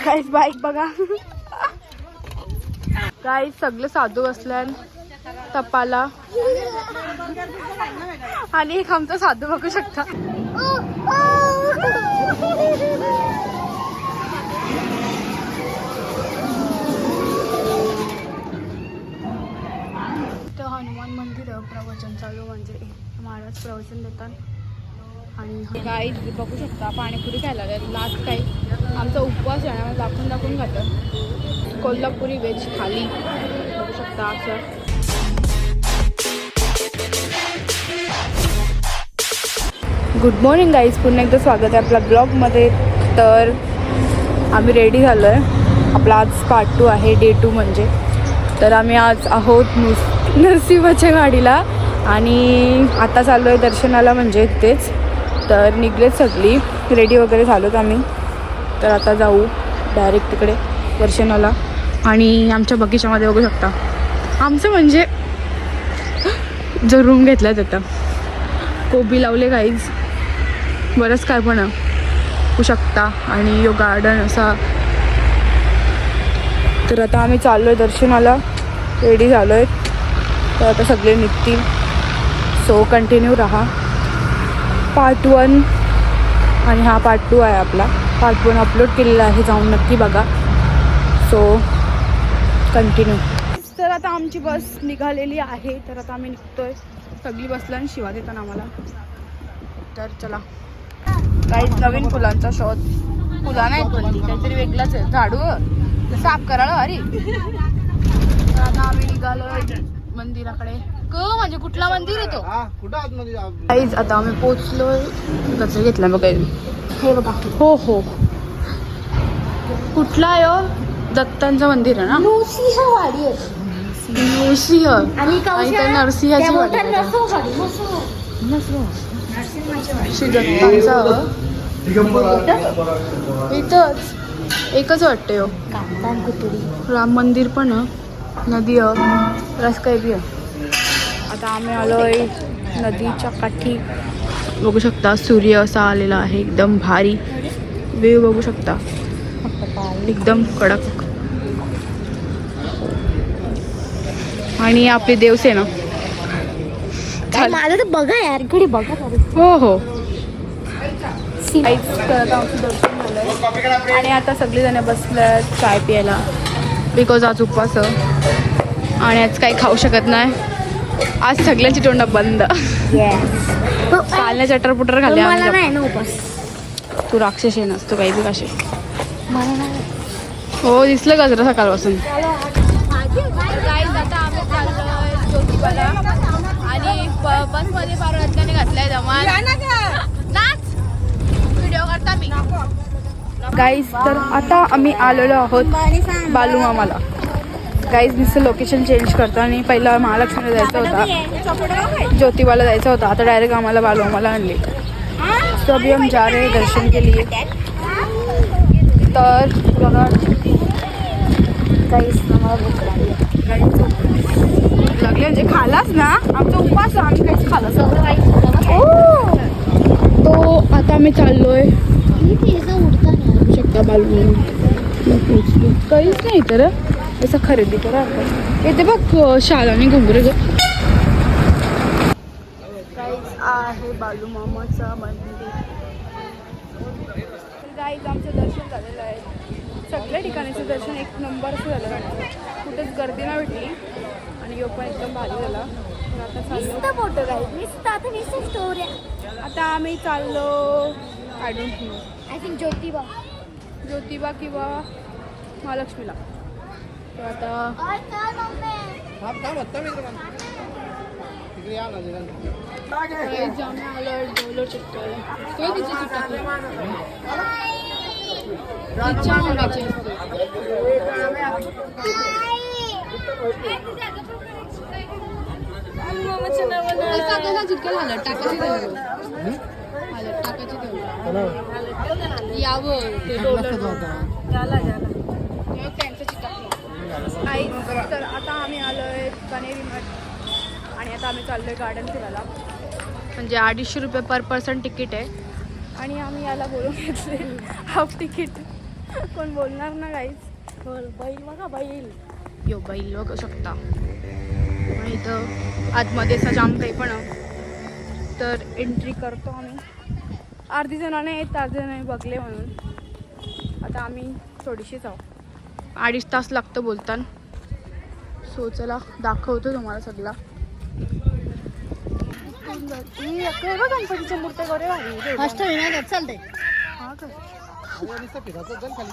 गाईस bike बघा. गाईस सगळे साधू बसल्यान तपाला आणि एक आमचा साधू बघू शकता. तर हनुमान मंदिर प्रवचन चालू म्हणजे महाराज प्रवचन देतात. आणि गाईस बघू शकता पाणीपुरी खायला लाच काही आमचा उपवास आहे ना दाखवून खातं. कोल्हापुरी व्हेज थाली बघू शकता असं. गुड मॉर्निंग गाईज, पुन्हा एकदा स्वागत आहे आपल्या ब्लॉगमध्ये. तर आम्ही रेडी झालो आहे. आपला आज पार्ट 2 आहे, डे 2 म्हणजे. तर आम्ही आज आहोत नरसिंहाच्या गाडीला आणि आता चाललो आहे दर्शनाला म्हणजे तेच. तर निघलेच सगळी रेडी वगैरे झालोत आम्ही. तर आता जाऊ डायरेक्ट तिकडे दर्शनाला. आणि आमच्या बगीच्यामध्ये बघू शकता आमचं म्हणजे जो रूम घेतला त्याचा कोबी लावले गाईज बरंच काय पण होऊ शकता. आणि यो गार्डन असा. तर आता आम्ही चाललो आहे दर्शनाला, रेडी झालो आहे. तर आता सगळे निघतील. सो कंटिन्यू राहा. पार्ट 1 आणि हा पार्ट 2 आहे आपला. पार्ट 1 अपलोड केलेला आहे, जाऊन नक्की बघा. So continue. तर आता आमची बस निघालेली आहे. तर आता आम्ही निघतोय. सगळी बसला आणि शिवा देतात आम्हाला. तर चला काही नवीन फुलांचा शोध. फुला नाहीत पण ती काहीतरी वेगळाच आहे. झाडू साफ करायला अरे. तर आता आम्ही निघालोय मंदिराकडे. म्हणजे कुठला मंदिर आहे तो? काहीच आता आम्ही पोचलोय. गजर घेतला बघा हे बघा. हो हो कुठला आहे? दत्तांचं मंदिर आहे ना. नृसिंहवाडी नृसिंह आणि नरसिंहाची वाडी. श्री दत्तांचा इथंच एकच वाटते हो. राम मंदिर पण नदी रस काही बी. आता आम्ही आलोय नदीच्या काठी. बघू शकता सूर्य असा आलेला आहे. एकदम भारी व्ह्यू बघू शकता, एकदम कडक. आणि आपली देवसेना. माझं तर बघा यार, इकडे बघा. हो हो आणि आता सगळीजण बसल्यात चाय प्यायला. बिकॉज आज उपवास आणि आज काही खाऊ शकत नाही. आज सगळ्यांची तोंड बंद. कालने चटरपुटर खाल्ले. तू राक्षस आहे नसतो काही बी काशे. हो दिसलं का जरा सकाळपासून. आता आम्ही चाललोय ज्योतिबाला आणि बसमध्ये पार्वतीने घातलाय धमाल. नाच व्हिडिओ करता मी गाईज. तर आता आम्ही आलेलो आहोत बालूमामाला. गाईज नुसतं लोकेशन चेंज करतो. आणि पहिला महालक्ष्मीला जायचं होता, ज्योतिबाला जायचं होता. आता डायरेक्ट आम्हाला बालूमामाला आणले. तो अभी हम जा रहे हैं दर्शन के लिए. तर बघा गाईज लागले म्हणजे खालाच ना. आमचा उपवास आम्ही काहीच खालाच. तो आता आम्ही चाललोय शकता बालूमामा. काहीच नाही तर असं खरेदी करा. येते बघ शाल आणि घुंगरे. गाईज आहे बालूमामाचं मंदिर. गाईज आमचं दर्शन झालेलं आहे. सगळ्या ठिकाणीचं दर्शन एक नंबर झालं. कुठेच गर्दी नाही भेटली आणि यो पण एकदम भारी झाला. आता चाललो फोटो स्टोरी. आता आम्ही चाललो I don't know, I think Jyotiba किंवा महालक्ष्मीला. तर आता तर आता आम्ही आलोय कनेरी मठ आणि आता आम्ही चाललोय गार्डन फिरायला. म्हणजे 250 रुपये पर पर्सन तिकीट आहे. आणि आम्ही याला बोलून घेतले हाफ तिकीट. कोण बोलणार ना काहीच. बैल बघा बैल. यो बैल बघू शकता. आणि इथं आतमध्ये असा जाम काही पण तर एंट्री करतो आम्ही. अर्धी जणांनी येत अर्धी जणांनी बघले म्हणून आता आम्ही थोडीशीच आहोत. 2.5 तास लागतं बोलताना. सो चला दाखवतो तुम्हाला सगळा. गणपतीच्या मूर्त्या करे भारी चालते. हा का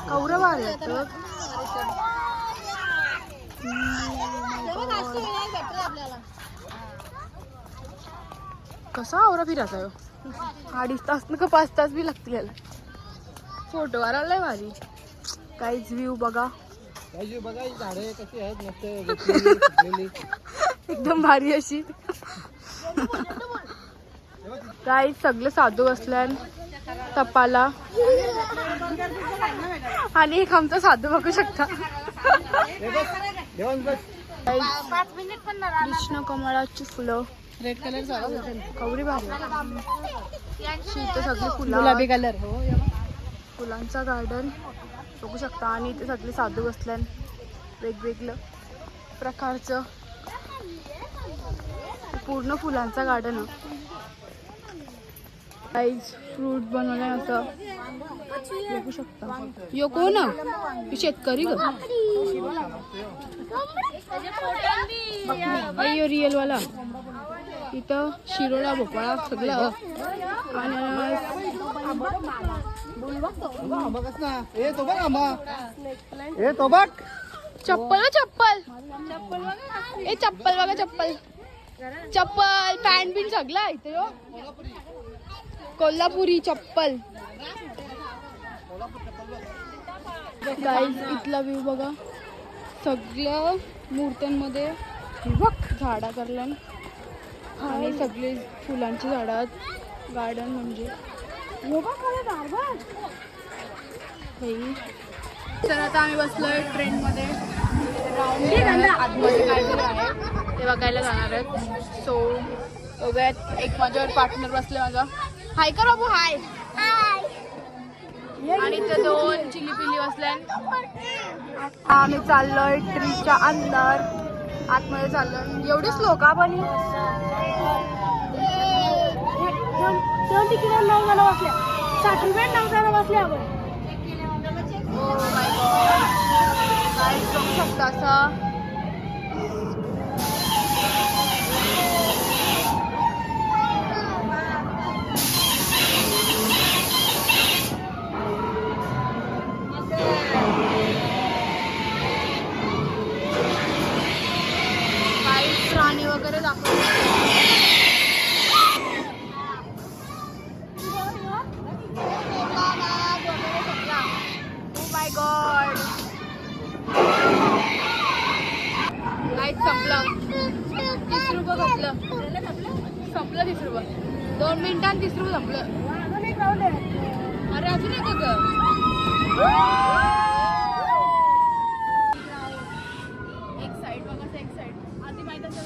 कौरव आले तर कसा आवरा फिरायचा हो. 2.5 तास न का 5 तास बी लागतील याला. फोटो आलाय भारी. काहीच व्ह्यू बघा झाडे कशी आहेत मस्त एकदम भारी अशी. काही सगळं साधू बसल्यान तपाला. आणि एक आमचा साधू बघू शकता. कृष्ण कमळाची फुलं रेड कलर कवरी भारी. इथं सगळी फुलं गुलाबी कलर. हो फुलांचा गार्डन बघू शकता. आणि इथे सगळे साधू बसल्यान वेगवेगळं प्रकारचं पूर्ण फुलांचा गार्डन. काहीच फ्रूट बनवलंय असं बघू शकता. यो कोण शेतकरी ग अय्यो रिअल वाला. इथं शिरोळा भोपळा सगळं. चप्पल चप्पल ए चप्पल बघा चप्पल चप्पल पॅन्ट बिन सगळं इथे. कोल्हापुरी चप्पल. गाईज इथला व्ह्यू बघा. सगळ्या मूर्त्यांमध्ये झाडा करल्यान आणि सगळे फुलांची झाडं आहेत. गार्डन म्हणजे तर आता आम्ही बसलोय ट्रेनमध्ये. आतमध्ये काहीतरी आहे ते बघायला जाणार आहेत. सो बघूयात. एक माझ्यावर पार्टनर बसले माझा. हाय कर बाबू हाय. आणि ते 2 चिली पिली बसल्यान. आम्ही चाललोय ट्रीच्या अंदर आतमध्ये चाललोय. एवढीच लोक आपण तिकीट 9 जण बसल्या. 60 रुपये 9 जण बसले आपण. काय बघू शकता असं. काही प्राणी वगैरे दाखवतात. माय गॉड काहीच संपलं. 30 रुपये घातलं संपलं. 30 रुपये 2 मिनिटांनी 30 रुपये संपलं. अरे अजून एक ग. एक साईड बघा. एक साईड आधी माहिती असेल.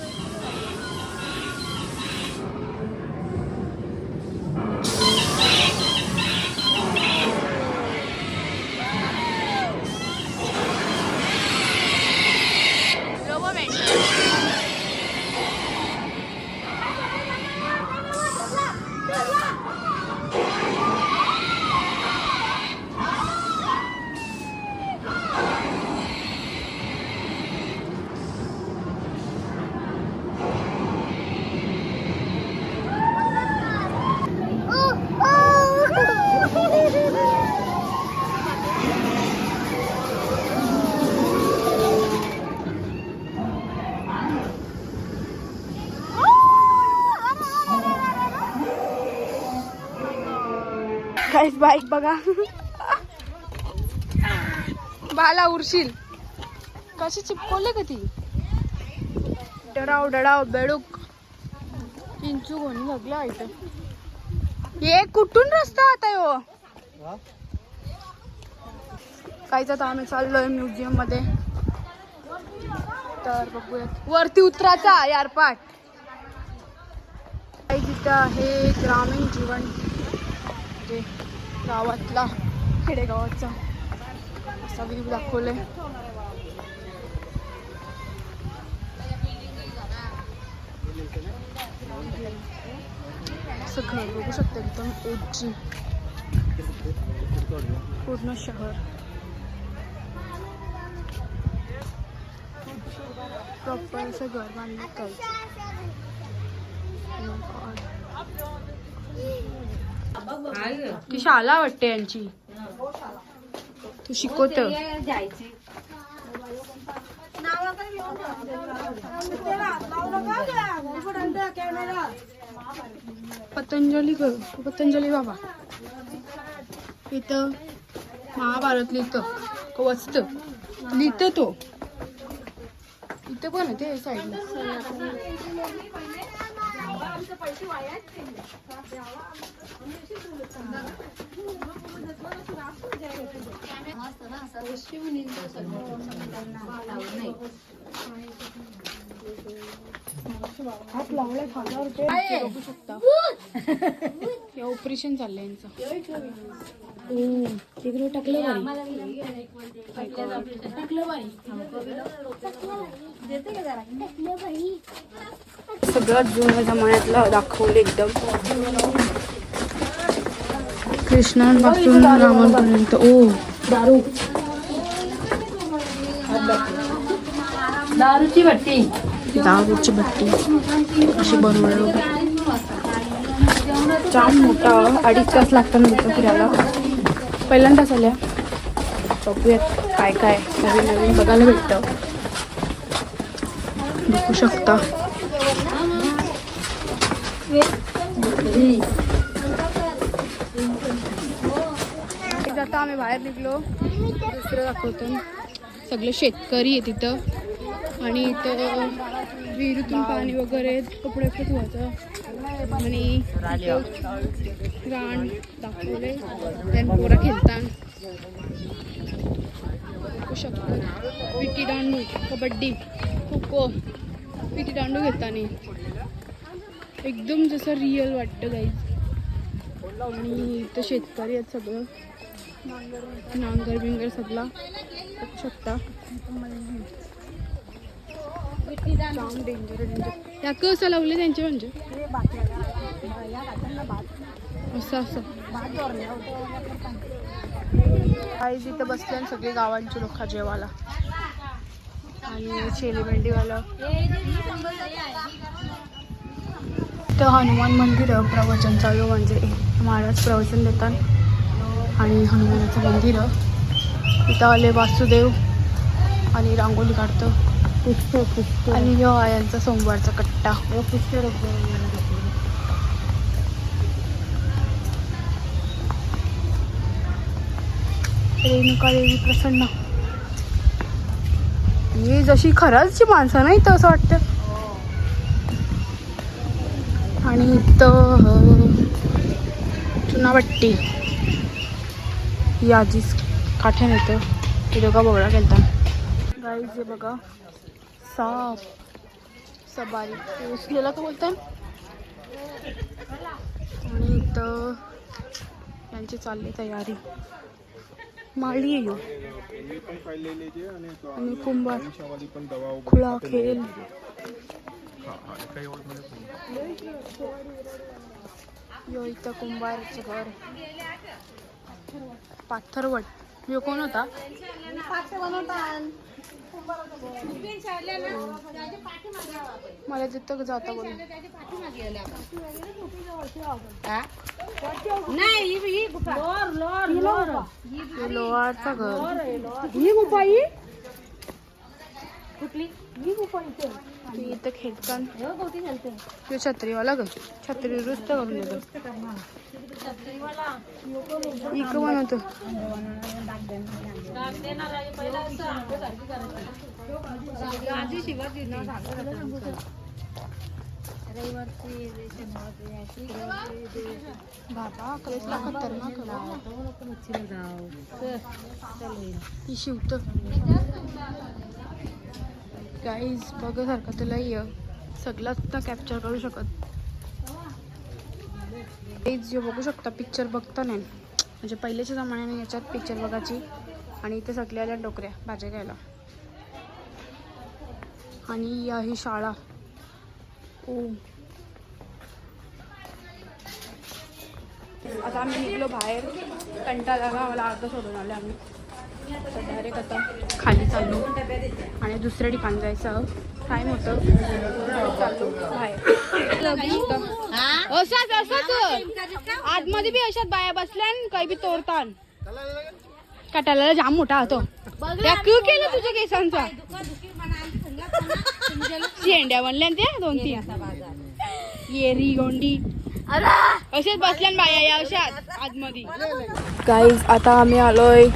गाईस बाईक बघा. बाला उरशील कशी चिपकवले का ती. डडाव डडाव बेडूक इंचू कोणी लागला इथं. हे कुठून रस्ता आता यो. काहीच आता आम्ही चाललोय म्युझियम मध्ये. तर बघूयात वरती उतरायचा यार पाठ. तिथं आहे ग्रामीण जीवन म्हणजे गावातला खेडेगावाचा असा व्ह्यू दाखवले. असं घर बघू शकता एकदम ओजी पूर्ण शहर. प्रॉपर असं घर बांधलं काही. ती शाळा वाटते यांची. तू शिकवत पतंजली बाबा. इथं महाभारत लिहितं वाचत लिहितं तो. इथं पण आहे ते साईडला. हात लावलाय खाल्यावर बघू शकता. हे ऑपरेशन चाललंय यांचं. तिकडे टाकलं सगळ्यात जुन्या जमान्यातलं दाखवलं एकदम. कृष्णांपासून रामांपर्यंत. दारूची भट्टी अशी बनवली. जाम मोठा 2.5 तास लागतात नंतर फिरायला. पहिल्यांदाच आल्या. बघूयात काय काय नवीन नवीन बघायला भेटतं. बघू शकता. आता आम्ही बाहेर निघलो. दुसरं दाखवतो. सगळे शेतकरी आहे तिथं. आणि इथं विहिरीतून पाणी वगैरे कपडे धुवायचं. आणि रान दाखवले. त्यान पोरं खेळतात. बघू शकतो. विटी दांडू, कबड्डी, खो खो, विटी दांडू घेताना एकदम जसं रिअल वाटतं गाईज. आणि इथं शेतकरी आहेत सगळं. नांगर बिंगर सगळा बघू शकता. जाम डेंजर या कसं लावले त्यांचे म्हणजे असं काहीच. इथं बसले सगळे गावांची लोक जेवायला. आणि शेलीमेंढीवाला. तर हनुमान मंदिर प्रवचन चालू म्हणजे महाराज प्रवचन देतात. आणि हनुमानाचं मंदिर. इथं आले वासुदेव आणि रांगोली काढतं. आणि ह्यो यांचा सोमवारचा कट्टा. रेणुका देवी प्रसन्न. ही जशी खरंच माणसं नाही तर असं वाटतं. आणि इथं चुनाभट्टी ही आजीच काठ्यान येतं. ते दोघा बघा गेलता. गाईज हे बघा साप सबारी उसलेला का बोलतात. आणि इथं यांची चालली तयारी. माळी आहे आणि कुंभार खुळा खेळ. यो इथं कुंभारचं घर. पाथरवट. यो कोण होता. मला तिथं जाता बोल. लोहारचा घर. ही गुफा ही कुठली. ही गुफा इथं खेळतात. छत्रीवाला ग. छत्री दुरुस्त करून देतो. इक बनवतो. बाबा कसला खतरनाक ही शिवत. गाईज बघासारखं तुला ये सगळं सुद्धा कॅप्चर करू शकत. गाईज जे बघू शकता पिक्चर बघता नाही म्हणजे पहिल्याच्या जमान्याने याच्यात पिक्चर बघायची आणि इथे सगळे आल्या डोकऱ्या भाज्या घ्यायला. आणि ही आहे शाळा. ओ आता आम्ही निघलो बाहेर. कंटाळा आला मला. अर्धा सोडून आले आम्ही. आता डायरेक्ट आता खाली चाललो आणि दुसऱ्या ठिकाणी जायचं टाईम होतं. चाललो बाहेर. असाच आतमध्ये बी अशात बाया बसल्या काही बी तोडतान. कटाला जाम मोठा होतो. क्यू केलं तुझ्या केसांचा. शेंड्या बनल्या ते 2-3 येरी गोंडी असेच बसल्यान बाया या अशात आतमध्ये. गाईज आता आम्ही आलोय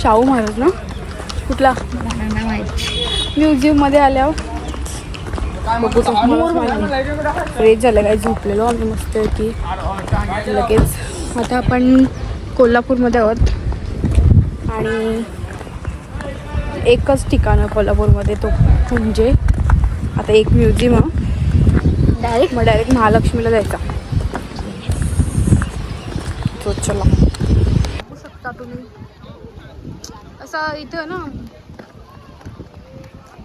शाहू महाराज ना कुठला म्युझियम मध्ये आल्यावर फ्रेश झालं. काय झोपलेलो आम्ही मस्त की लगेच. आता आपण कोल्हापूरमध्ये आहोत आणि एकच ठिकाण आहे कोल्हापूरमध्ये तो म्हणजे आता एक म्युझियम आहे. डायरेक्ट महालक्ष्मीला जायचा. तो चला बघू शकता तुम्ही असा इथं ना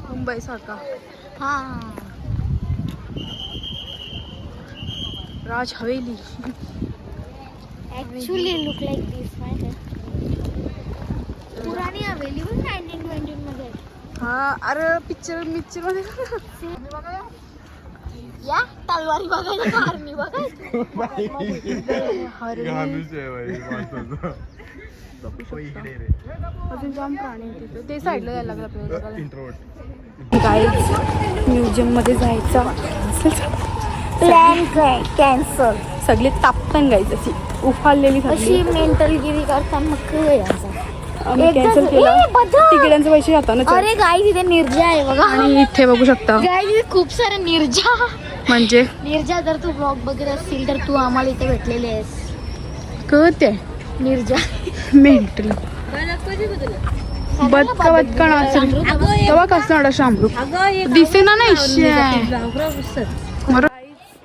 मुंबई सारखा. हा राज Haveli. Actually look like this, माहिती आहे? पुराणी हवेली पण 1920 मध्ये. हा अरे पिक्चर मध्ये या तलवारी बघायला आर्मी बघायला. अजून जाम प्राणी आहे तिथे. ते साईडला जायला लागलं आपल्याला. गाईज म्युझियम मध्ये जायचं प्लॅन कॅन्सल. सगळे तापतान गायचं अशी उफाळलेली अशी मेंटलगिरी करता मग कॅन्सल केलं. तिकिटांचे पैसे जाताना. अरे गाई तिथे निर्जा आहे बघा. आणि इथे बघू शकता गाई तिथे खूप सारे निर्जा. म्हणजे निर्जा जर तू ब्लॉग बघत असतील तर तू आम्हाला इथे भेटलेली आहेस. कळते निर्जा मेंटल तेव्हा कसं शामरूप दिसे ना नाही.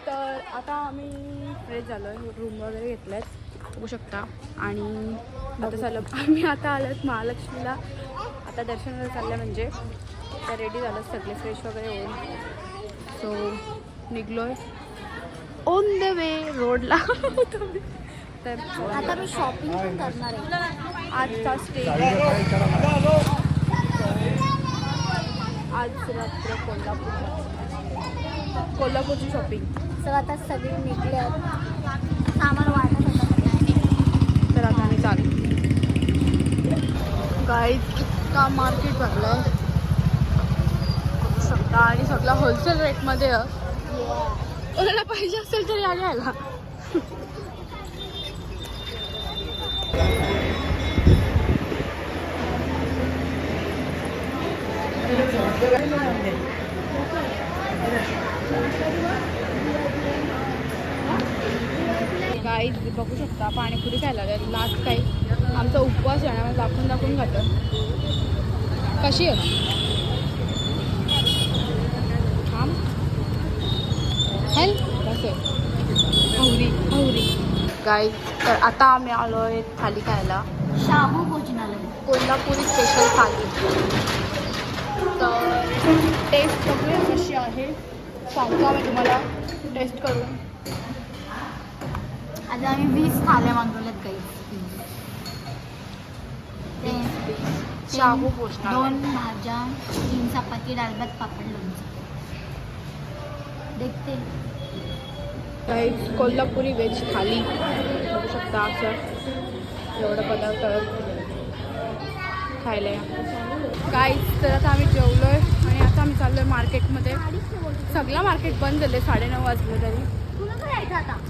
तर आता आम्ही फ्रेश झालो आहे. रूम वगैरे घेतल्यात बघू शकता. आणि आता झालं आम्ही आता आलोत महालक्ष्मीला. आता दर्शनाला चाललं म्हणजे तर रेडी झालं सगळे फ्रेश वगैरे होऊन. सो निघलोय ऑन द वे रोडला. तर आता मी शॉपिंग पण करणार आहे. आजचा स्टे आज रात्र कोल्हापूरची शॉपिंग. तर आता सगळे निघले सामान वाटत होतं. तर आता आम्ही चालू. गाईज इतका मार्केट भरलं शकता आणि सगळा होलसेल रेटमध्ये. कोणाला पाहिजे असेल तर या घ्यायला. गाईज बघू शकता पाणीपुरी खायला लागेल. लास्ट काही आमचा उपवास आहे ना दाखवून दाखवून खातं. कशी आहे हवरी गाईज. तर आता आम्ही आलो आहे थाली खायला. शाहू भोजनालय कोल्हापुरी स्पेशल थाली. तर टेस्ट बघूया कशी आहे. सांगतो आम्ही तुम्हाला टेस्ट करून. आज आम्ही 20 थाल्या मागवल्यात काही. शाहू भोजनालय. 2 भाज्या 3 चपाती डाळ-भात पापड लोणचं. देखते गाईज कोल्हापुरी व्हेज थाली बघू शकता. असं एवढं पदार्थ खायला या. गाईज तर आता आम्ही जेवलो आहे आणि आता आम्ही चाललो आहे मार्केटमध्ये. सगळं मार्केट बंद झालं. 9:30 वाजले तरी.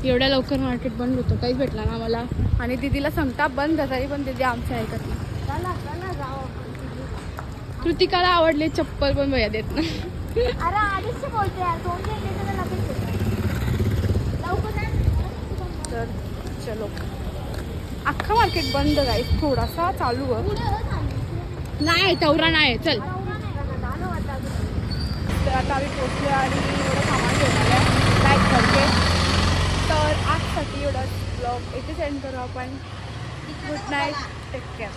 एवढ्या लवकर मार्केट बंद होतं. काहीच भेटला ना आम्हाला. आणि दीदीला सांगता बंद तरी पण दीदी आमचं ऐकत नाही. कृतिकाला आवडले चप्पल पण भैया देत ना. अरे आधीच बोलते यार. 2 घंटे लगेच तर चलो. अख्खा मार्केट बंद गाईज. थोडासा चालू आहे. नाही तेवढा नाही. चल तर आता आम्ही पोचले आणि एवढं सामान घेऊन आलं आहे पॅक करते. तर आजसाठी एवढा ब्लॉग इथे सेंड करू आपण. Good night. Take care.